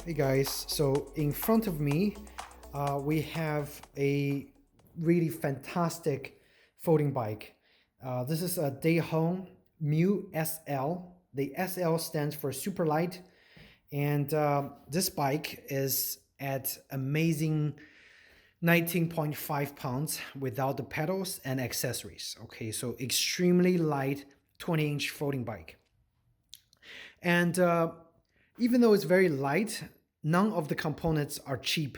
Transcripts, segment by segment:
Hey guys, so in front of me, we have a really fantastic folding bike. This is a Dahon MU SL. The SL stands for super light, and this bike is at amazing 19.5 pounds without the pedals and accessories. Okay, so extremely light 20-inch folding bike. And even though it's very light, none of the components are cheap.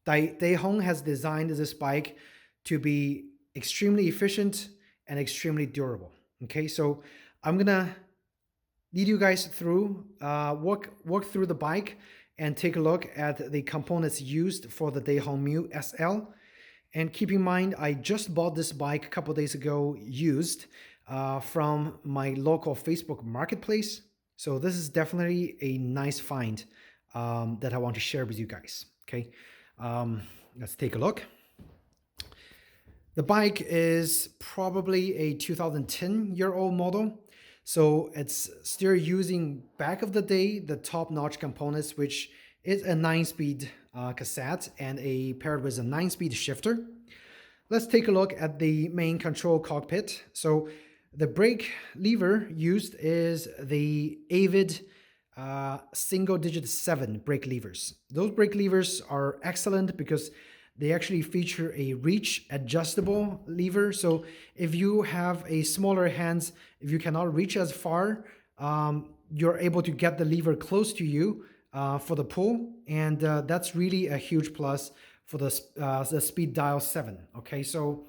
Dahong has designed this bike to be extremely efficient and extremely durable. Okay, so I'm gonna lead you guys through, walk through the bike and take a look at the components used for the Dahong MU SL. And keep in mind, I just bought this bike a couple days ago used from my local Facebook marketplace. So this is definitely a nice find that I want to share with you guys. Okay, let's take a look. The bike is probably a 2010-year-old model. So it's still using back of the day, the top-notch components, which is a 9-speed cassette and paired with a 9-speed shifter. Let's take a look at the main control cockpit. So the brake lever used is the Avid single digit 7 brake levers. Those brake levers are excellent because they actually feature a reach adjustable lever. So if you have a smaller hands, if you cannot reach as far, you're able to get the lever close to you for the pull. And that's really a huge plus for the Speed Dial 7. Okay, so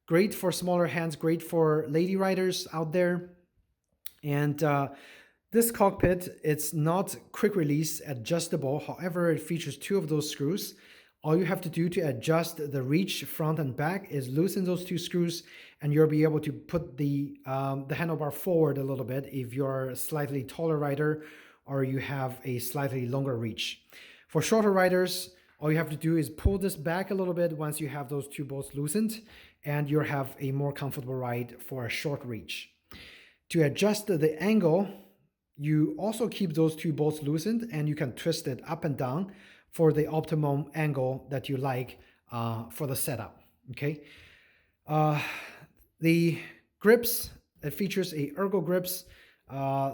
great for smaller hands, great for lady riders out there. And this cockpit, it's not quick release adjustable. However, it features 2 of those screws. All you have to do to adjust the reach front and back is loosen those 2 screws, and you'll be able to put the handlebar forward a little bit if you're a slightly taller rider or you have a slightly longer reach. For shorter riders, all you have to do is pull this back a little bit once you have those 2 bolts loosened, and you'll have a more comfortable ride for a short reach. To adjust the angle, you also keep those 2 bolts loosened, and you can twist it up and down for the optimum angle that you like for the setup. Okay. The grips, it features a ergo grips.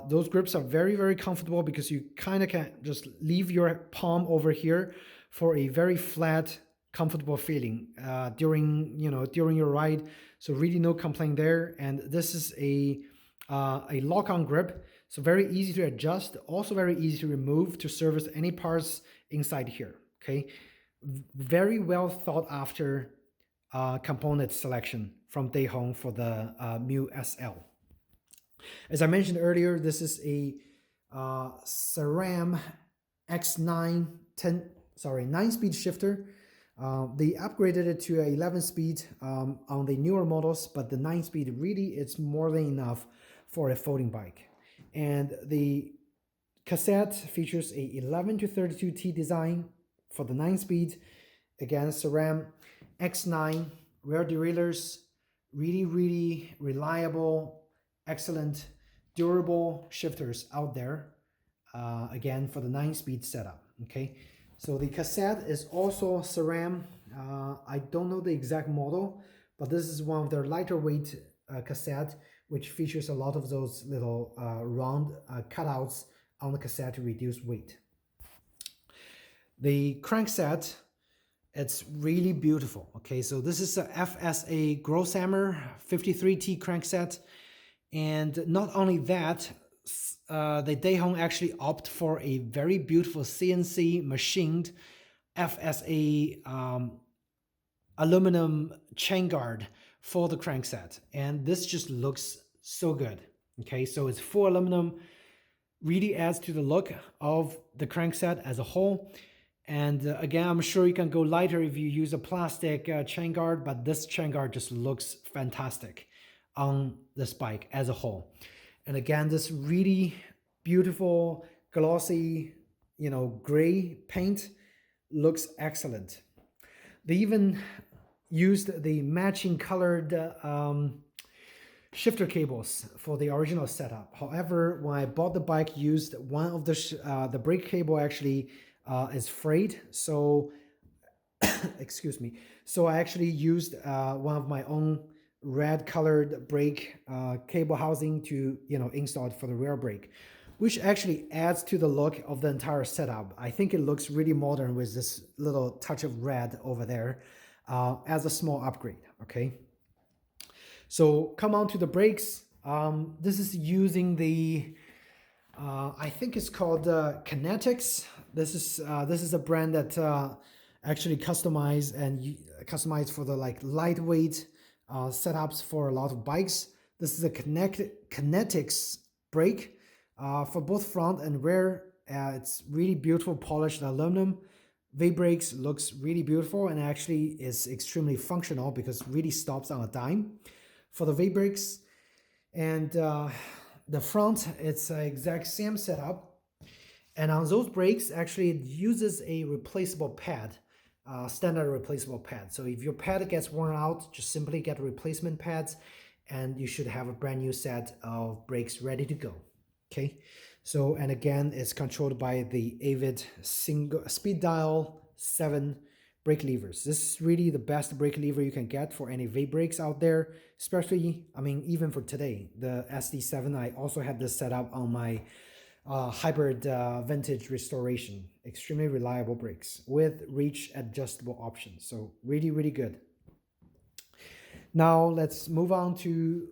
Those grips are very, very comfortable because you kind of can just leave your palm over here for a very flat, comfortable feeling during your ride. So really no complaint there. And this is a lock-on grip, so very easy to adjust, also very easy to remove to service any parts inside here. Okay, very well thought after component selection from Dahong for the MU SL. As I mentioned earlier, this is a SRAM X9 9-speed shifter. They upgraded it to 11-speed on the newer models, but the 9-speed really it's more than enough for a folding bike. And the cassette features a 11 to 32T design for the 9-speed. Again, SRAM X9 rear derailleurs, really, really reliable, excellent, durable shifters out there. Again, for the 9-speed setup. Okay, so the cassette is also SRAM. I don't know the exact model, but this is one of their lighter weight cassette, which features a lot of those little round cutouts on the cassette to reduce weight. The crankset, it's really beautiful. Okay, so this is a FSA Groshammer 53T crankset, and not only that, the Dahong actually opt for a very beautiful CNC machined FSA aluminum chain guard for the crankset, and this just looks so good. Okay, so it's full aluminum, really adds to the look of the crankset as a whole. And again, I'm sure you can go lighter if you use a plastic chain guard, but this chain guard just looks fantastic on this bike as a whole. And again, this really beautiful glossy, gray paint looks excellent. They even used the matching colored shifter cables for the original setup. However, when I bought the bike used, one of the brake cable actually is frayed. So excuse me. So I actually used one of my own red colored brake cable housing to install it for the rear brake, which actually adds to the look of the entire setup. I think it looks really modern with this little touch of red over there as a small upgrade. Okay. So come on to the brakes. This is using the I think it's called Kinetics. This is a brand that actually customized for the like lightweight setups for a lot of bikes. This is a Kinetics brake for both front and rear. It's really beautiful polished aluminum. V-brakes looks really beautiful and actually is extremely functional because it really stops on a dime for the V-brakes. And the front, it's the exact same setup. And on those brakes, actually it uses a replaceable pad, standard replaceable pad. So if your pad gets worn out, just simply get replacement pads and you should have a brand new set of brakes ready to go. Okay. So, and again, it's controlled by the Avid single speed dial 7 brake levers. This is really the best brake lever you can get for any V brakes out there, especially, I mean, even for today, the SD7, I also had this set up on my hybrid vintage restoration. Extremely reliable brakes with reach adjustable options. So really, really good. Now let's move on to,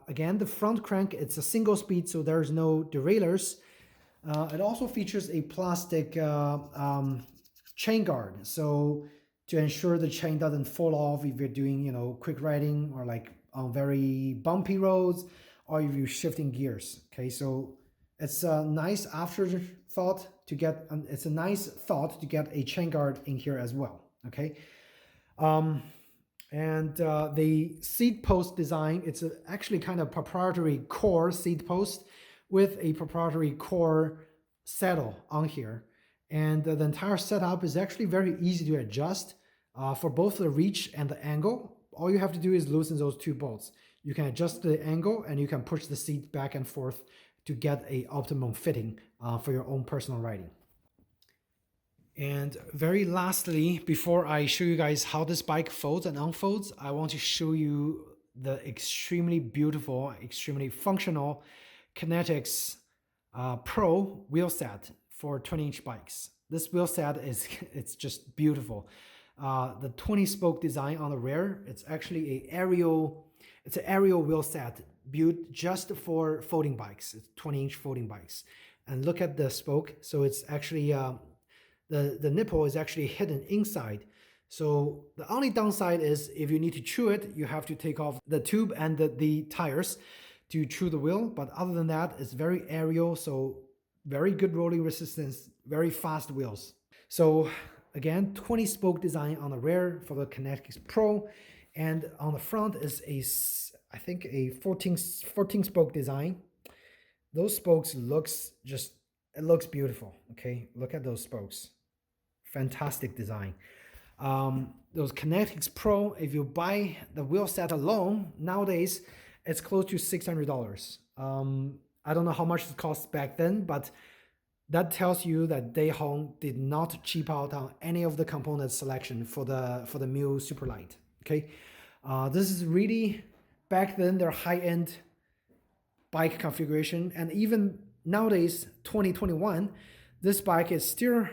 again, the front crank. It's a single speed, so there's no derailleurs. It also features a plastic chain guard. So to ensure the chain doesn't fall off if you're doing, quick riding or like on very bumpy roads or if you're shifting gears. Okay, so it's a nice afterthought to get, it's a nice thought to get a chain guard in here as well. Okay. And the seat post design, it's actually kind of proprietary core seat post with a proprietary core saddle on here. And the entire setup is actually very easy to adjust for both the reach and the angle. All you have to do is loosen those two bolts. You can adjust the angle and you can push the seat back and forth to get a optimum fitting for your own personal riding. And very lastly, before I show you guys how this bike folds and unfolds, I want to show you the extremely beautiful, extremely functional Kinetics Pro wheel set for 20-inch bikes. This wheel set is it's just beautiful. The 20-spoke design on the rear, it's actually it's an aerial wheel set built just for folding bikes. It's 20-inch folding bikes. And look at the spoke. So it's actually the nipple is actually hidden inside. So the only downside is if you need to chew it, you have to take off the tube and the tires to chew the wheel. But other than that, it's very aerial. So very good rolling resistance, very fast wheels. So again, 20 spoke design on the rear for the Kinetics Pro. And on the front is I think a 14 spoke design. Those spokes it looks beautiful. Okay, look at those spokes. Fantastic design. Those Kinetics Pro, if you buy the wheel set alone, nowadays it's close to $600. I don't know how much it cost back then, but that tells you that Dahon did not cheap out on any of the component selection for the MU Superlight. Okay, this is really back then their high-end bike configuration, and even nowadays 2021, this bike is still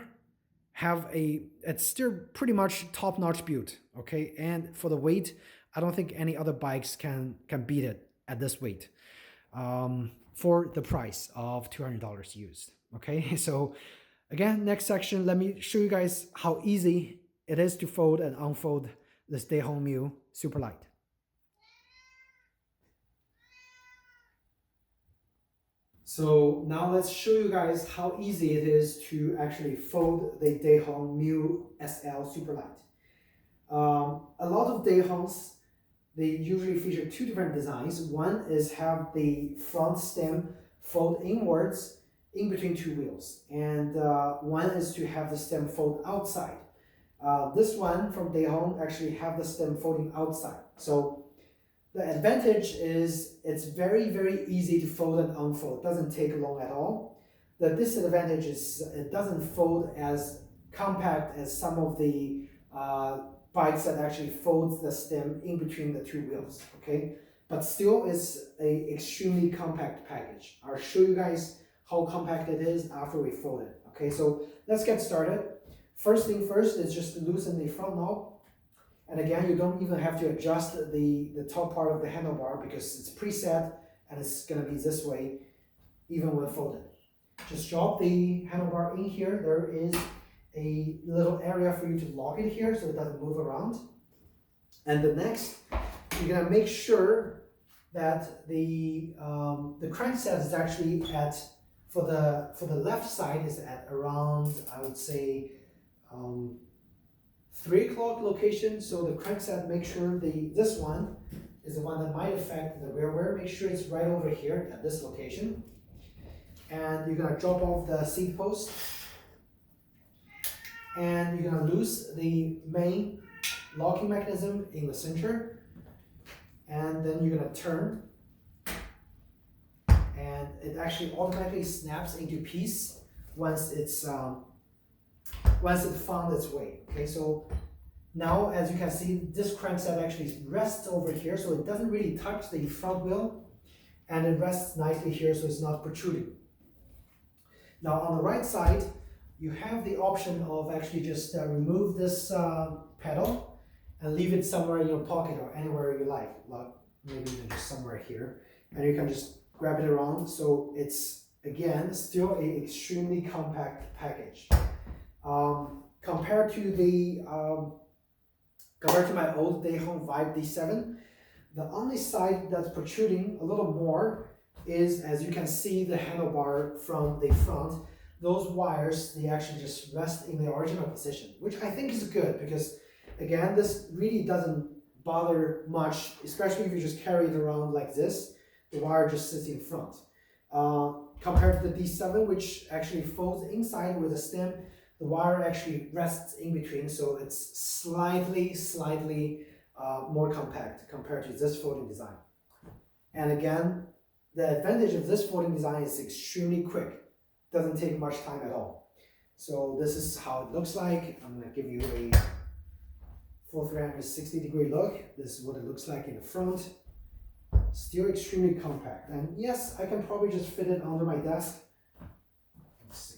it's still pretty much top-notch built. Okay, and for the weight, I don't think any other bikes can beat it at this weight for the price of $200 used. Okay, so again, next section, let me show you guys how easy it is to fold and unfold this Dahon MU Superlight. So now let's show you guys how easy it is to actually fold the Dahon MU SL Superlight. A lot of Dahons, they usually feature two different designs. One is have the front stem fold inwards in between two wheels, and one is to have the stem fold outside. This one from Dahon actually have the stem folding outside. So the advantage is it's very, very easy to fold and unfold. It doesn't take long at all. The disadvantage is it doesn't fold as compact as some of the bikes that actually folds the stem in between the two wheels, okay? But still is a extremely compact package. I'll show you guys how compact it is after we fold it, okay? So let's get started. First thing first is just loosen the front knob. And again, you don't even have to adjust the top part of the handlebar because it's preset and it's gonna be this way even when folded. Just drop the handlebar in here. There is a little area for you to lock it here so it doesn't move around. And the next, you're gonna make sure that the crankset is actually at, for the left side is at around, I would say, 3 o'clock location. So the crankset, make sure this one is the one that might affect the rear wear. Make sure it's right over here at this location. And you're gonna drop off the seat post. And you're gonna loose the main locking mechanism in the center. And then you're gonna turn. And it actually automatically snaps into piece once it found its way. Okay, so now as you can see, this crankset actually rests over here, so it doesn't really touch the front wheel, and it rests nicely here so it's not protruding. Now on the right side, you have the option of actually just remove this pedal and leave it somewhere in your pocket or anywhere you like maybe even just somewhere here, and you can just grab it around. So it's again still an extremely compact package. Compared to my old Dahon Vibe D7, the only side that's protruding a little more is, as you can see, the handlebar from the front. Those wires, they actually just rest in the original position, which I think is good because, again, this really doesn't bother much, especially if you just carry it around like this. The wire just sits in front. Compared to the D7, which actually folds inside with a stem, the wire actually rests in between, so it's slightly more compact compared to this folding design. And again, the advantage of this folding design is extremely quick. Doesn't take much time at all. So this is how it looks like. I'm going to give you a full 360-degree look. This is what it looks like in the front. Still extremely compact. And yes, I can probably just fit it under my desk. Let's see.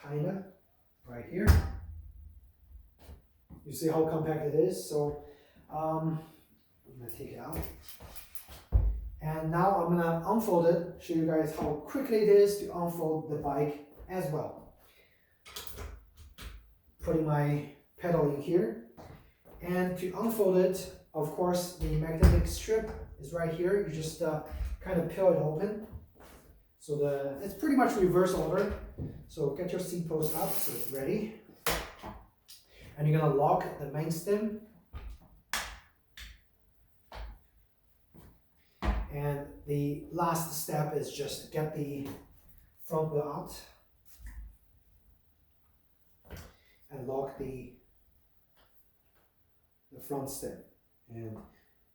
Kinda, right here. You see how compact it is. So I'm gonna take it out, and now I'm gonna unfold it, show you guys how quickly it is to unfold the bike as well. Putting my pedal in here, and to unfold it, of course, the magnetic strip is right here. You just kind of peel it open. So it's pretty much reverse order. So get your seat post up so it's ready. And you're gonna lock the main stem. And the last step is just get the front wheel out and lock the front stem. And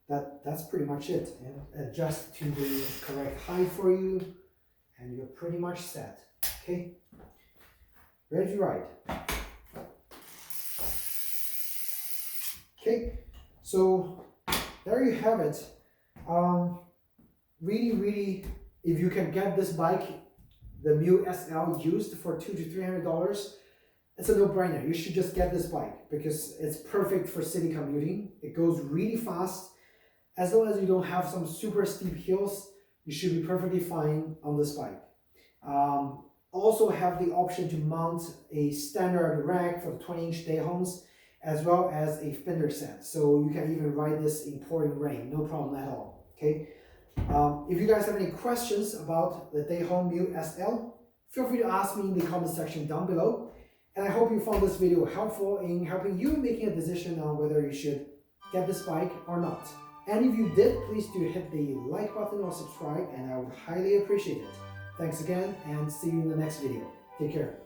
that's pretty much it. And adjust to the correct height for you, and you're pretty much set. Okay, ready to ride. Okay, so there you have it. Really, if you can get this bike, the MU SL, used for $200 to $300, it's a no-brainer. You should just get this bike because it's perfect for city commuting. It goes really fast. As long as you don't have some super steep hills, you should be perfectly fine on this bike. Also have the option to mount a standard rack for the 20-inch Dahons, as well as a fender set. So you can even ride this in pouring rain, no problem at all. Okay. If you guys have any questions about the Dahon MU SL, feel free to ask me in the comment section down below. And I hope you found this video helpful in helping you making a decision on whether you should get this bike or not. And if you did, please do hit the like button or subscribe, and I would highly appreciate it. Thanks again, and see you in the next video. Take care.